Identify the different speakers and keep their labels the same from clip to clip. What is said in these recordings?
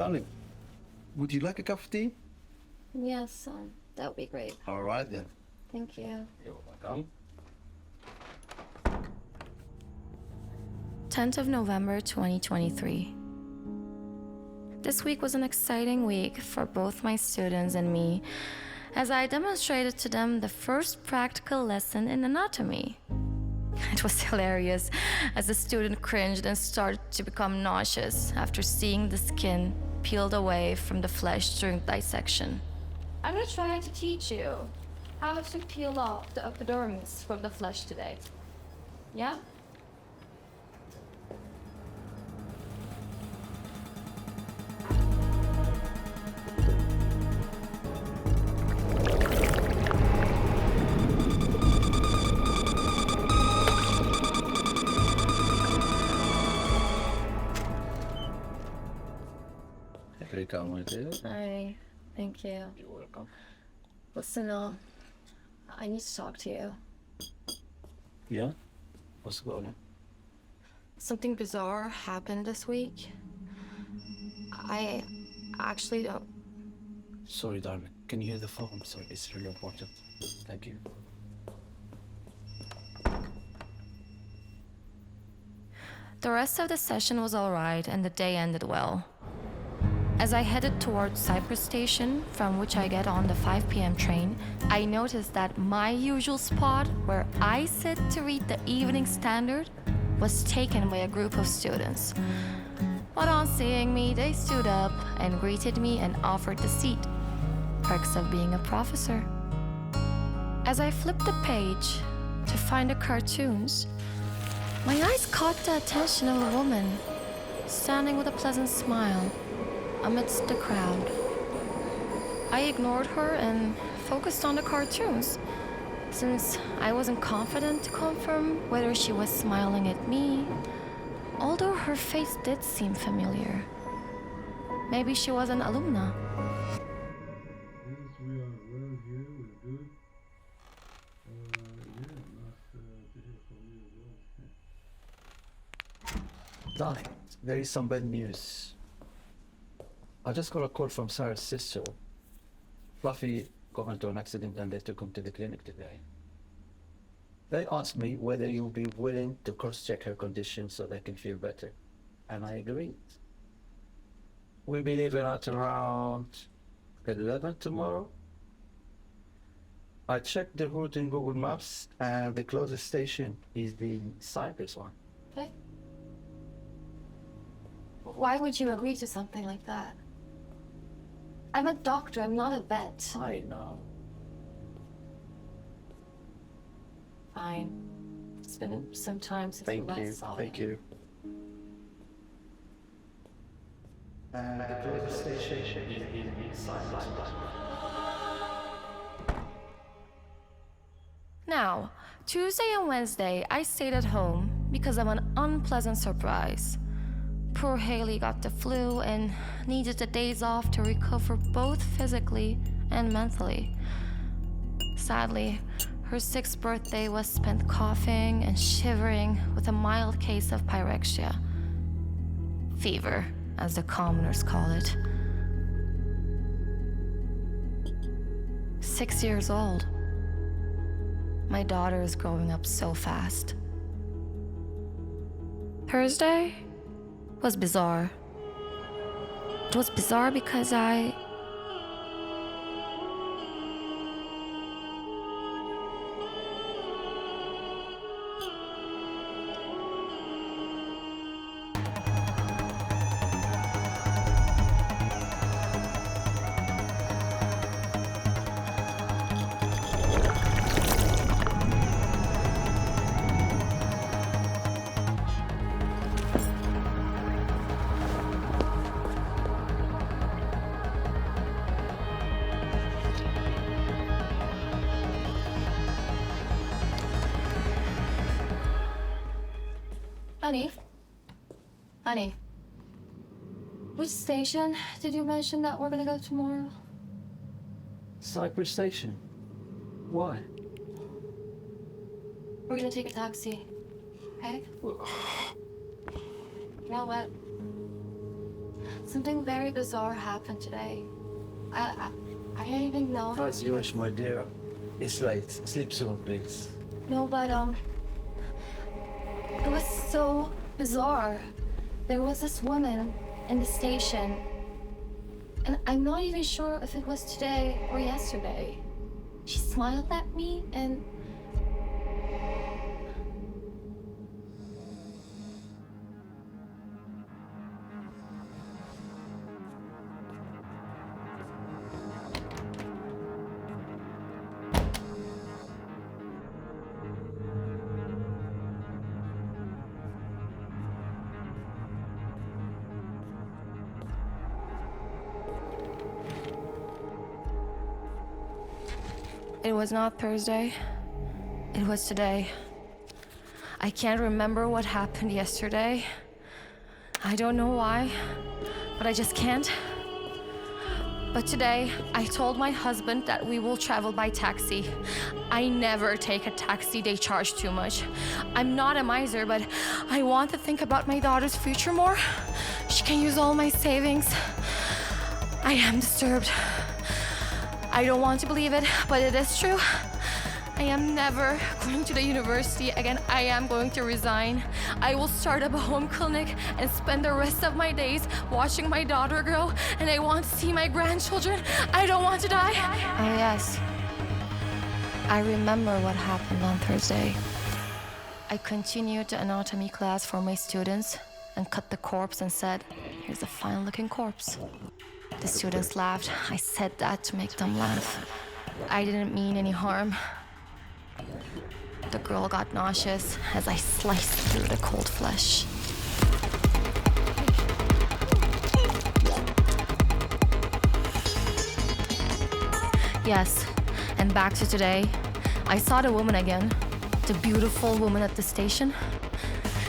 Speaker 1: Darling, would you like a cup of tea?
Speaker 2: Yes, that would be great.
Speaker 1: All right then.
Speaker 2: Thank you.
Speaker 1: You're welcome.
Speaker 2: 10th of November 2023. This week was an exciting week for both my students and me, as I demonstrated to them the first practical lesson in anatomy. It was hilarious, as the student cringed and started to become nauseous after seeing the skin peeled away from the flesh during dissection. I'm gonna try to teach you how to peel off the epidermis from the flesh today. Yeah?
Speaker 1: Very calm, my dear.
Speaker 2: Hi, thank you.
Speaker 1: You're welcome.
Speaker 2: Listen, I need to talk to you.
Speaker 1: Yeah? What's going on?
Speaker 2: Something bizarre happened this week. I actually don't...
Speaker 1: Sorry, Dharmik. Can you hear the phone? Sorry, it's really important. Thank you.
Speaker 2: The rest of the session was alright and the day ended well. As I headed towards Cyprus Station, from which I get on the 5 p.m. train, I noticed that my usual spot where I sit to read the Evening Standard was taken by a group of students. But on seeing me, they stood up and greeted me and offered the seat. Perks of being a professor. As I flipped the page to find the cartoons, my eyes caught the attention of a woman standing with a pleasant smile amidst the crowd. I ignored her and focused on the cartoons, since I wasn't confident to confirm whether she was smiling at me, although her face did seem familiar. Maybe she was an alumna.
Speaker 3: Yes, we are well here, we're good. Nice to hear from you as well.
Speaker 1: Darling, there is some bad news. I just got a call from Sarah's sister. Fluffy got into an accident and they took him to the clinic today. They asked me whether you'll be willing to cross-check her condition so they can feel better. And I agreed. We'll be leaving at around 11 tomorrow. I checked the route in Google Maps and the closest station is the Cyprus one.
Speaker 2: Okay. Why would you agree to something like that? I'm a doctor, I'm not a vet.
Speaker 1: I know.
Speaker 2: Fine. It's been some time since we last saw
Speaker 1: Thank you. And the closest station is the Cyprus one.
Speaker 2: Now, Tuesday and Wednesday, I stayed at home because of an unpleasant surprise. Poor Haley got the flu and needed the days off to recover both physically and mentally. Sadly, her 6th birthday was spent coughing and shivering with a mild case of pyrexia. Fever, as the commoners call it. 6 years old. My daughter is growing up so fast. Thursday was bizarre. It was bizarre because I Honey, which station did you mention that we're gonna go tomorrow?
Speaker 1: Cyprus Station. Why?
Speaker 2: We're gonna take a taxi, okay? You know what? Something very bizarre happened today. I don't even know.
Speaker 1: As you wish, my dear. It's late. Sleep soon, please.
Speaker 2: No, but it was so bizarre. There was this woman in the station, and I'm not even sure if it was today or yesterday. She smiled at me and it was not Thursday. It was today. I can't remember what happened yesterday. I don't know why, but I just can't. But today, I told my husband that we will travel by taxi. I never take a taxi, they charge too much. I'm not a miser, but I want to think about my daughter's future more. She can use all my savings. I am disturbed. I don't want to believe it, but it is true. I am never going to the university again. I am going to resign. I will start up a home clinic and spend the rest of my days watching my daughter grow, and I want to see my grandchildren. I don't want to die. Oh yes. I remember what happened on Thursday. I continued the anatomy class for my students and cut the corpse and said, "Here's a fine-looking corpse." The students laughed. I said that to make them laugh. I didn't mean any harm. The girl got nauseous as I sliced through the cold flesh. Yes, and back to today. I saw the woman again, the beautiful woman at the station.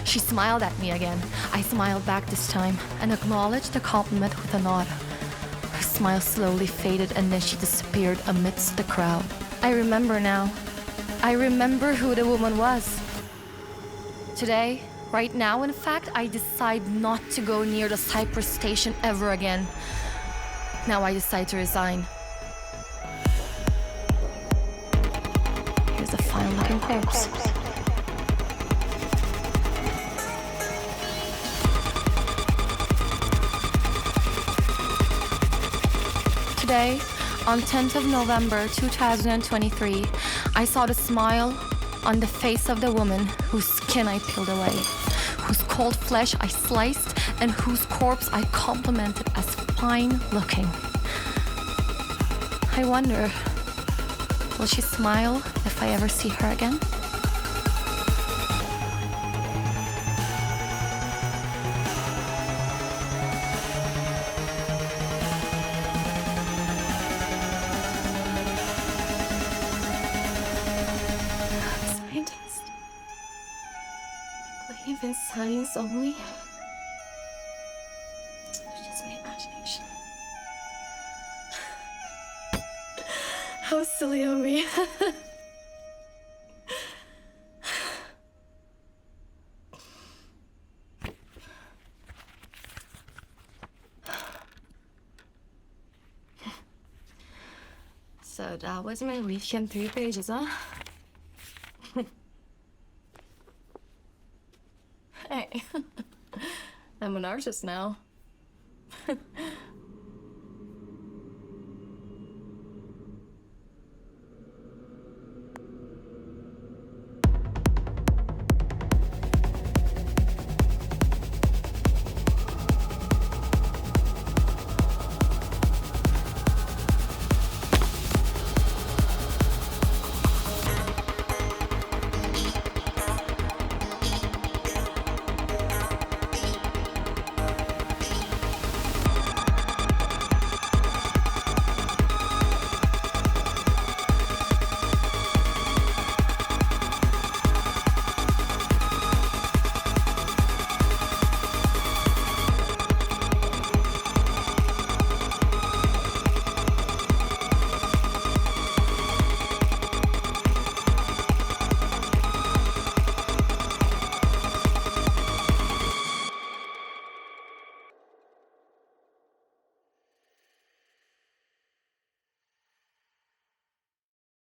Speaker 2: She smiled at me again. I smiled back this time and acknowledged the compliment with a nod. Her smile slowly faded and then she disappeared amidst the crowd. I remember now. I remember who the woman was. Today, right now, in fact, I decide not to go near the Cyprus station ever again. Now I decide to resign. Here's a fine-looking corpse. Today, on 10th of November 2023, I saw the smile on the face of the woman whose skin I peeled away, whose cold flesh I sliced, and whose corpse I complimented as fine-looking. I wonder, will she smile if I ever see her again? In science only. It's just my imagination. How silly of me. So that was my weekend 3 pages, huh? Hey, I'm an artist now.